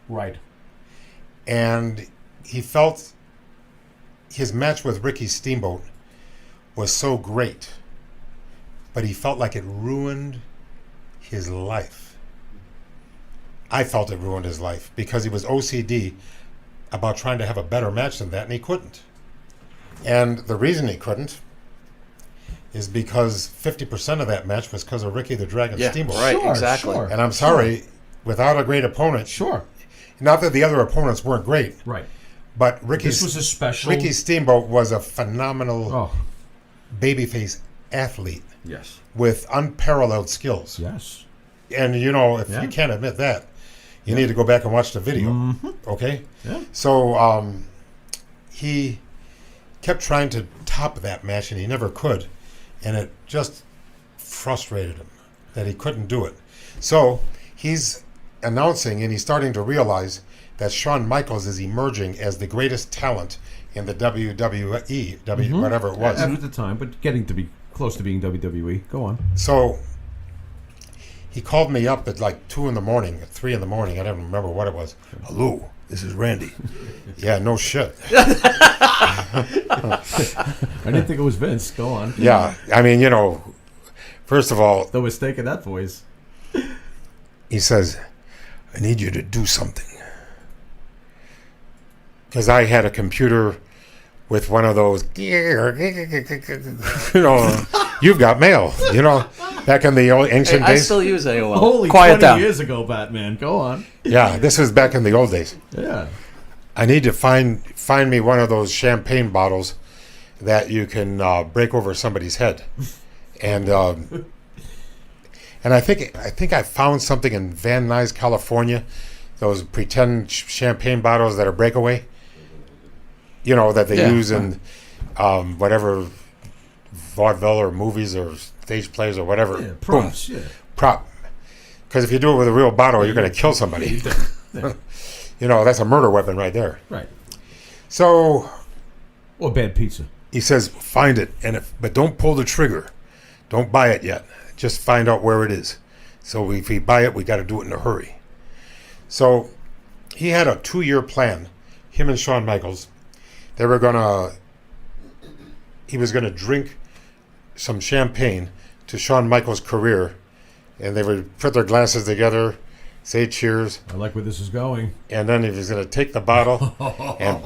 Right. And he felt his match with Ricky Steamboat was so great, but he felt like it ruined his life. I felt it ruined his life because he was OCD about trying to have a better match than that, and he couldn't. And the reason he couldn't is because 50% of that match was because of Ricky the Dragon Steamboat. Right, Sure, exactly. sure. And I'm sorry, without a great opponent, Sure. not that the other opponents weren't great, Right. but This was a special. Ricky Steamboat was a phenomenal Oh, babyface athlete yes. with unparalleled skills. Yes. And you know, if Yeah. you can't admit that, you need to go back and watch the video. Mm-hmm. Okay? Yeah. So he kept trying to top that match, and he never could. And it just frustrated him that he couldn't do it. So he's announcing, and he's starting to realize that Shawn Michaels is emerging as the greatest talent in the WWE, whatever it was. At the time, but getting to be close to being WWE. Go on. So he called me up at like 2 in the morning, 3 in the morning. I don't remember what it was. Hello, this is Randy. Yeah, no shit. I didn't think it was Vince. Go on. Yeah, I mean, you know, first of all, The mistake in that voice. he says, I need you to do something. Because I had a computer with one of those, you know, you've got mail, you know, back in the old ancient I days. still use AOL. Holy, Quiet 20 down. years ago, Batman. Go on. Yeah, this was back in the old days. Yeah. I need to find me one of those champagne bottles that you can break over somebody's head, and I think I found something in Van Nuys, California, those pretend champagne bottles that are breakaway, you know, that they use in whatever vaudeville or movies or stage plays or whatever. Yeah, props. Boom. Yeah. Prop. Because if you do it with a real bottle, you're going to kill somebody. Yeah. You know, that's a murder weapon right there. Right. So Or bad pizza. he says, find it, but don't pull the trigger. Don't buy it yet. Just find out where it is. So if we buy it, we got to do it in a hurry. So he had a 2-year plan, him and Shawn Michaels. He was going to drink some champagne to Shawn Michaels' career, and they would put their glasses together, say cheers, I like where this is going. and then he was going to take the bottle and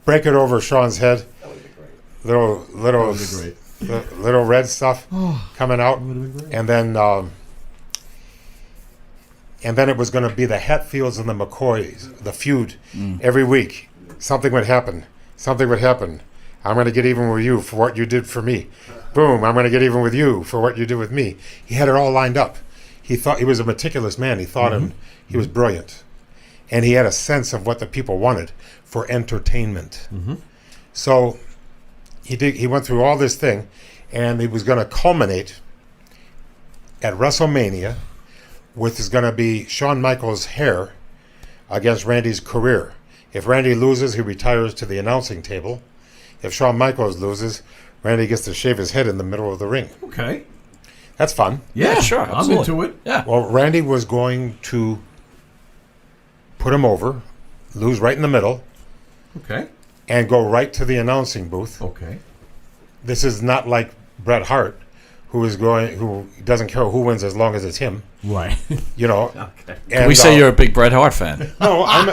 break it over Shawn's head. Little That would be great. little red stuff coming out, That would have been great. and then it was going to be the Hatfields and the McCoys, the feud. Every week, something would happen. Something would happen. I'm going to get even with you for what you did for me. Boom! I'm going to get even with you for what you did with me. He had it all lined up. He thought he was a meticulous man. He thought he was brilliant, and he had a sense of what the people wanted for entertainment. So he went through all this thing, and he was going to culminate at WrestleMania with is going to be Shawn Michaels' hair against Randy's career. If Randy loses, he retires to the announcing table. If Shawn Michaels loses, Randy gets to shave his head in the middle of the ring. Okay. That's fun. Yeah, sure, I'm absolutely. into it. Yeah. Well, Randy was going to put him over, lose right in the middle, Okay. and go right to the announcing booth. Okay. This is not like Bret Hart, who doesn't care who wins as long as it's him. Right. You know. Okay. And, We say you're a big Bret Hart fan. No, I am.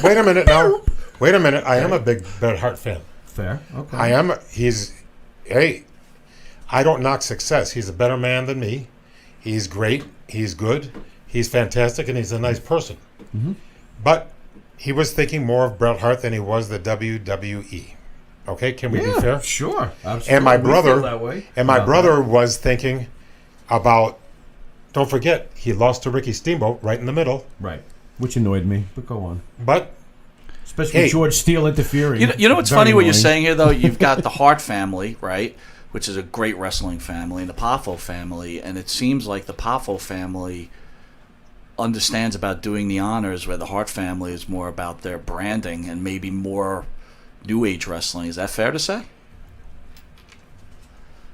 Wait a minute now. Wait a minute. I am a big Bret Hart fan. Fair. Okay. I am. Hey, I don't knock success. He's a better man than me. He's great. He's good. He's fantastic, and he's a nice person. But he was thinking more of Bret Hart than he was the WWE. Okay, can we be Yeah, fair? sure. Absolutely. And my We feel brother, that way. and my About brother was thinking about. Don't forget, he lost to Ricky Steamboat right in the middle. that. Right. Which annoyed me, but go on. But Especially Hey. with George Steele interfering. You know what's Very funny what you're annoying. saying here, though? You've got the Hart family, right? Which is a great wrestling family, and the Poffo family. And it seems like the Poffo family understands about doing the honors, where the Hart family is more about their branding and maybe more New Age wrestling. Is that fair to say?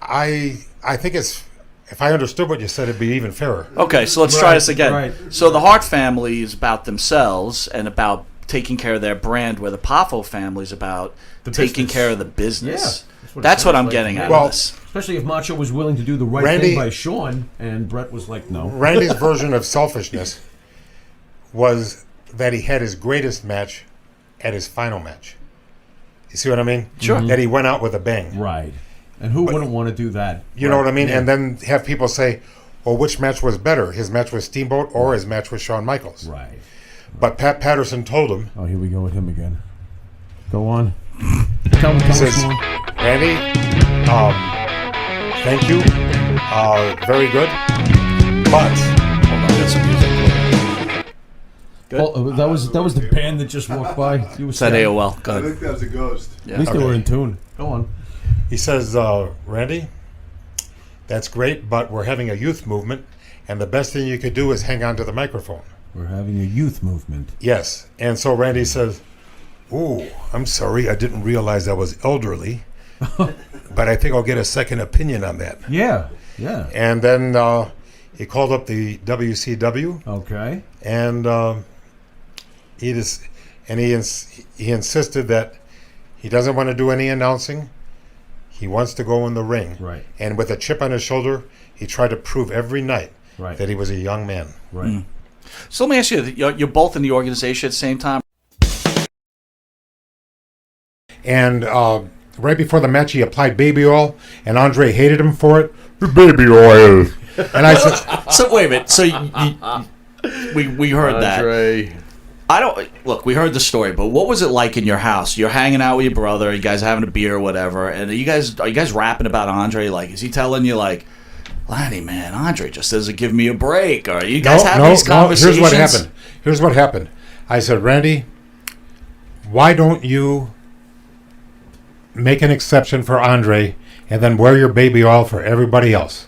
I think it's if I understood what you said, it'd be even fairer. Okay, so let's try this again. right. So the Hart family is about themselves and about taking care of their brand, where the Poffo family is about taking business. care of the business. Yeah, that's what it That's what sounds I'm like. getting out Well, of this. Especially if Macho was willing to do the right Randy- thing by Sean, and Brett was like, no. Randy's version of selfishness was that he had his greatest match at his final match. You see what I mean? Sure. That he went out with a bang. Right. And who wouldn't want to do that? You know what I mean? Yeah. And then have people say, well, which match was better, his match with Steamboat or his match with Shawn Michaels? Right. But Pat Patterson told him, Oh, here we go with him again. Go on. Tell me, says, Sean. Randy, thank you, very good, but Hold on, I got some music. Good. Oh, that was the band that just walked by. You were Is that saying. AOL? Go I ahead. think that was a ghost. At least they Okay. were in tune. Go on. he says, Randy, that's great, but we're having a youth movement, and the best thing you could do is hang on to the microphone. We're having a youth movement. Yes. And so Randy says, ooh, I'm sorry, I didn't realize I was elderly, but I think I'll get a second opinion on that. Yeah. Yeah. And then he called up the WCW, Okay. and he insisted that he doesn't want to do any announcing. He wants to go in the ring. Right. And with a chip on his shoulder, he tried to prove every night Right. that he was a young man. Right. So let me ask you: you're both in the organization at the same time. And right before the match, he applied baby oil, and Andre hated him for it. Baby oil. And I said, So wait a minute. So we heard that. I don't look. We heard the story, but what was it like in your house? You're hanging out with your brother. You guys having a beer or whatever, and are you guys rapping about Andre? Like, is he telling you like, Lanny, man, Andre just doesn't give me a break? Or are you guys having these conversations? Here's what happened. I said, Randy, why don't you make an exception for Andre and then wear your baby oil for everybody else?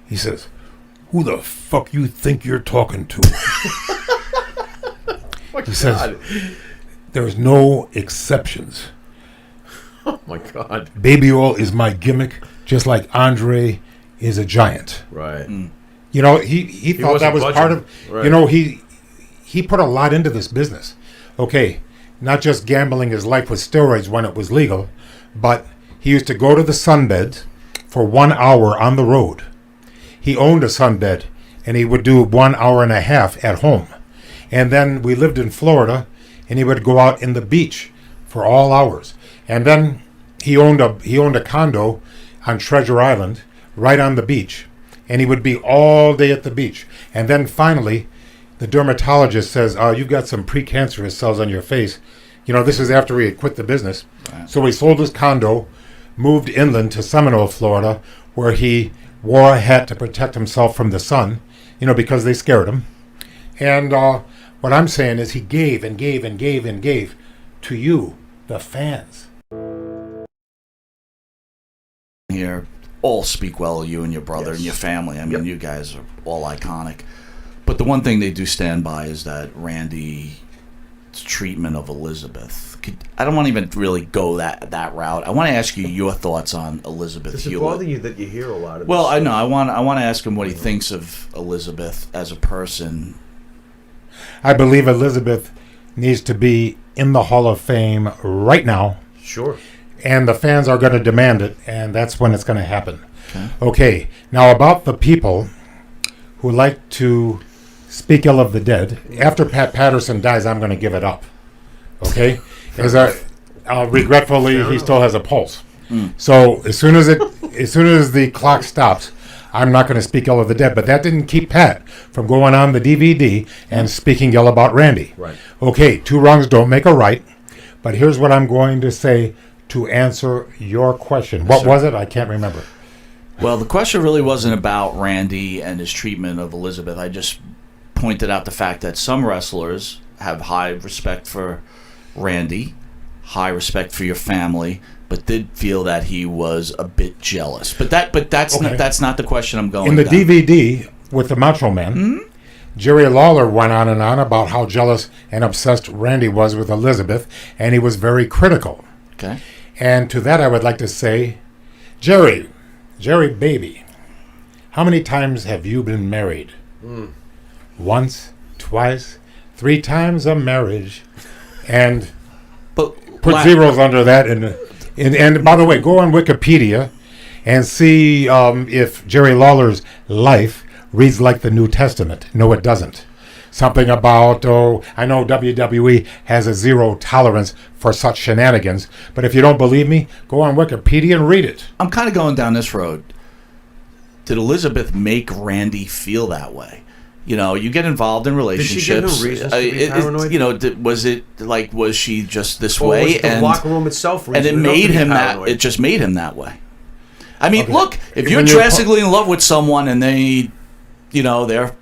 He says, who the fuck you think you're talking to? He says, there's no exceptions. Oh my God. Baby oil is my gimmick, just like Andre is a giant. Right. You know, he thought that was wasn't part of, budging. Right. you know, he put a lot into this business. Okay, not just gambling his life with steroids when it was legal, but he used to go to the sunbeds for 1 hour on the road. He owned a sunbed, and he would do 1 hour and a half at home. And then we lived in Florida, and he would go out in the beach for all hours. And then he owned a condo on Treasure Island, right on the beach, and he would be all day at the beach. And then finally, the dermatologist says, you've got some precancerous cells on your face. You know, this is after he had quit the business. Right. So he sold his condo, moved inland to Seminole, Florida, where he wore a hat to protect himself from the sun, you know, because they scared him. And what I'm saying is he gave and gave and gave and gave to you, the fans. Here, all speak well of you and your brother and your family. I mean, you guys are all iconic. But the one thing they do stand by is that Randy's treatment of Elizabeth. I don't want to even really go that route. I want to ask you your thoughts on Elizabeth Does it Hewitt. bother you that you hear a lot of Well, this? I know. I want to ask him what he thinks of Elizabeth as a person. I believe Elizabeth needs to be in the Hall of Fame right now. Sure. And the fans are going to demand it, and that's when it's going to happen. Okay, now about the people who like to speak ill of the dead, after Pat Patterson dies, I'm going to give it up. Okay? Regretfully, he still has a pulse. So as soon as the clock stops, I'm not going to speak ill of the dead. But that didn't keep Pat from going on the DVD and speaking ill about Randy. Right. Okay, two wrongs don't make a right. But here's what I'm going to say to answer your question. What was it? I can't remember. Well, the question really wasn't about Randy and his treatment of Elizabeth. I just pointed out the fact that some wrestlers have high respect for Randy, high respect for your family, but did feel that he was a bit jealous. But that's Okay. that's not the question I'm going In the down. DVD with the Macho Man, Jerry Lawler went on and on about how jealous and obsessed Randy was with Elizabeth, and he was very critical. Okay. And to that I would like to say, Jerry baby, How many times have you been married? Once, twice, 3 times a marriage, and But put zeros under that. And by the way, go on Wikipedia and see if Jerry Lawler's life reads like the New Testament. No, it doesn't. Something about, I know WWE has a zero tolerance for such shenanigans, but if you don't believe me, go on Wikipedia and read it. I'm kind of going down this road. Did Elizabeth make Randy feel that way? You know, you get involved in relationships. Did she give him reasons to be paranoid? You know, was she just this Or way? was the locker room itself and it reason enough made to be him that. paranoid? It just made him that way. I mean, Okay. look, if you're When you're drastically in love with someone and they, they're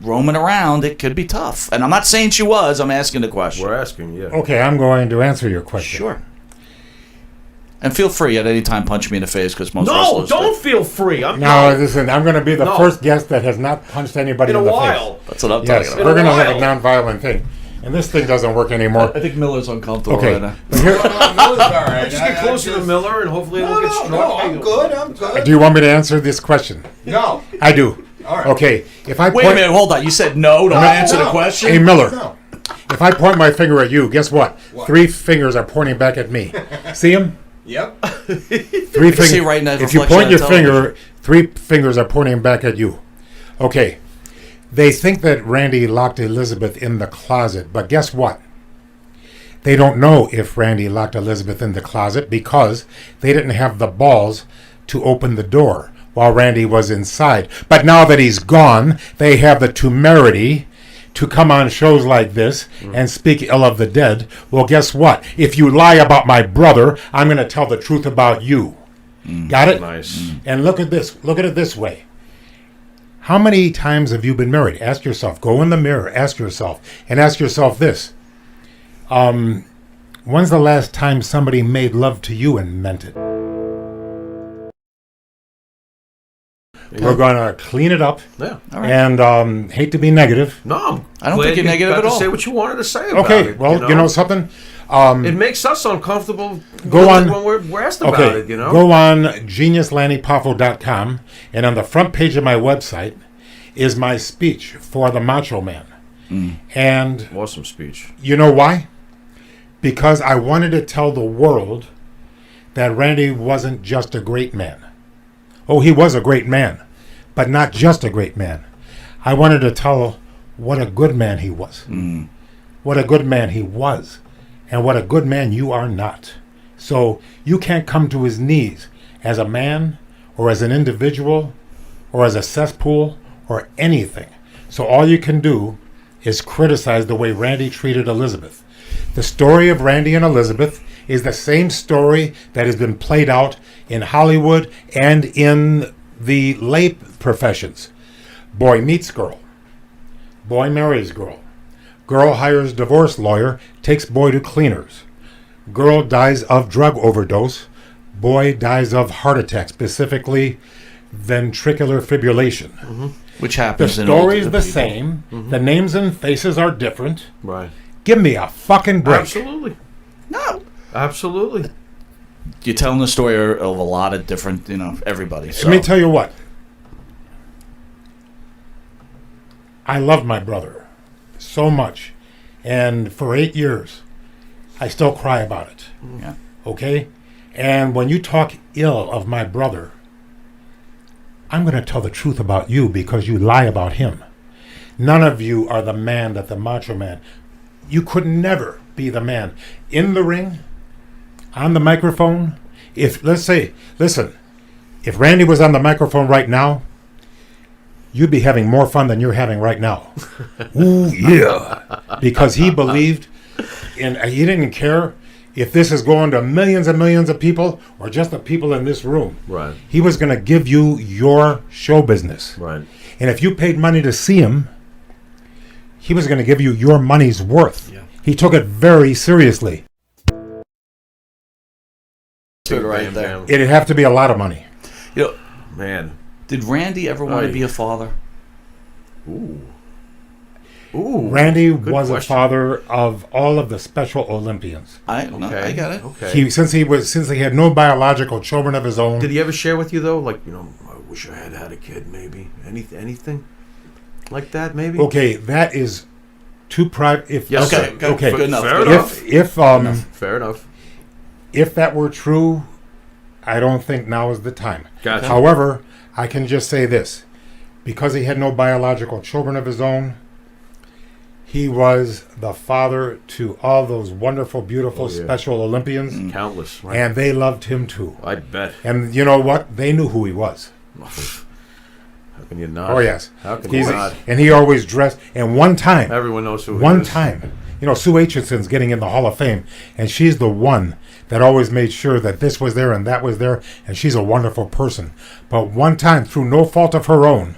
roaming around, it could be tough. And I'm not saying she was. I'm asking the question. We're asking, yeah. Okay, I'm going to answer your question. Sure. And feel free at any time punch me in the face because most No, wrestlers don't do. feel free. I'm Now, listen, I'm going to be the No. first guest that has not punched anybody in in a the while. face. That's what I'm Yes, talking we're about. going to have a while. non-violent thing. And this thing doesn't work anymore. I think Miller's uncomfortable Okay. right now. But here, Just get closer to Miller and hopefully it'll get struck. No, I'm good. I'm good. do you want me to answer this question? No. I do. All right. Okay, if I Wait point, a minute, hold on. You said no, don't answer the question? Hey, Miller, No. if I point my finger at you, guess what? 3 fingers are pointing back at me. See them? Yep. 3 fingers. see right in that If you reflection point your on finger, 3 fingers are pointing back at you. Okay. They think that Randy locked Elizabeth in the closet, but guess what? They don't know if Randy locked Elizabeth in the closet because they didn't have the balls to open the door while Randy was inside. But now that he's gone, they have the temerity to come on shows like this and speak ill of the dead. Well, guess what? If you lie about my brother, I'm going to tell the truth about you. Got it? Nice. And look at this. Look at it this way. How many times have you been married? Ask yourself. Go in the mirror. Ask yourself. And ask yourself this. When's the last time somebody made love to you and meant it? We're going to clean it up. Yeah. And hate to be negative. No, I don't glad think you're you negative got at to all. say what you wanted to say about Okay, it. well, you know something? it makes us uncomfortable Go on. when we're asked about Okay, it, you know? go on geniuslannypoffo.com, and on the front page of my website is my speech for the Macho Man. And Awesome speech. you know why? Because I wanted to tell the world that Randy wasn't just a great man. Oh, he was a great man, but not just a great man. I wanted to tell what a good man he was. What a good man he was. And what a good man you are not. So you can't come to his knees as a man or as an individual or as a cesspool or anything. So all you can do is criticize the way Randy treated Elizabeth. The story of Randy and Elizabeth is the same story that has been played out in Hollywood and in the lay professions. Boy meets girl. Boy marries girl. Girl hires divorce lawyer, takes boy to cleaners. Girl dies of drug overdose. Boy dies of heart attack, specifically ventricular fibrillation. Which The happens in all story is the people. same. The names and faces are different. Right. Give me a fucking break. Absolutely. No. Absolutely. You're telling the story of a lot of different, everybody. So. Let me tell you what. I loved my brother so much. And for 8 years, I still cry about it. Yeah. Okay? And when you talk ill of my brother, I'm going to tell the truth about you because you lie about him. None of you are the man that the Macho Man. You could never be the man. In the ring, on the microphone, if Randy was on the microphone right now, you'd be having more fun than you're having right now. Ooh, yeah. Because he believed in, he didn't care if this is going to millions and millions of people or just the people in this room. Right. He was going to give you your show business. Right. And if you paid money to see him, he was going to give you your money's worth. Yeah. He took it very seriously. Stood right Bam, there. bam. It'd have to be a lot of money. Man. Did Randy ever want to Aye. be a father? Ooh. Ooh. Randy Good was question. a father of all of the Special Olympians. I Okay. got it. Okay. Since he had no biological children of his own. Did he ever share with you though, like, wish I had had a kid. Maybe anything like that. Maybe. Okay, that is too private. If Yes, Okay, sir. good, Okay. good enough. Fair good enough. enough. Fair enough. if that were true, I don't think now is the time. Gotcha. However, I can just say this: because he had no biological children of his own, he was the father to all those wonderful, beautiful, Oh, yeah. Special Olympians, Countless. Right. and they loved him too. I bet. And you know what? They knew who he was. How can you not? Oh yes, How can you not? and he always dressed. And one time, Everyone knows who he one is. time, Sue Aitchison's getting in the Hall of Fame, and she's the one that always made sure that this was there and that was there, and she's a wonderful person. But one time, through no fault of her own,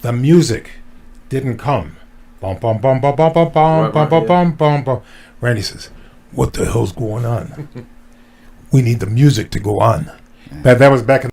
the music didn't come. Bum bum bum bum bum bum bum bum bum bum bum bum. Randy says, "What the hell's going on? We need the music to go on." That was back in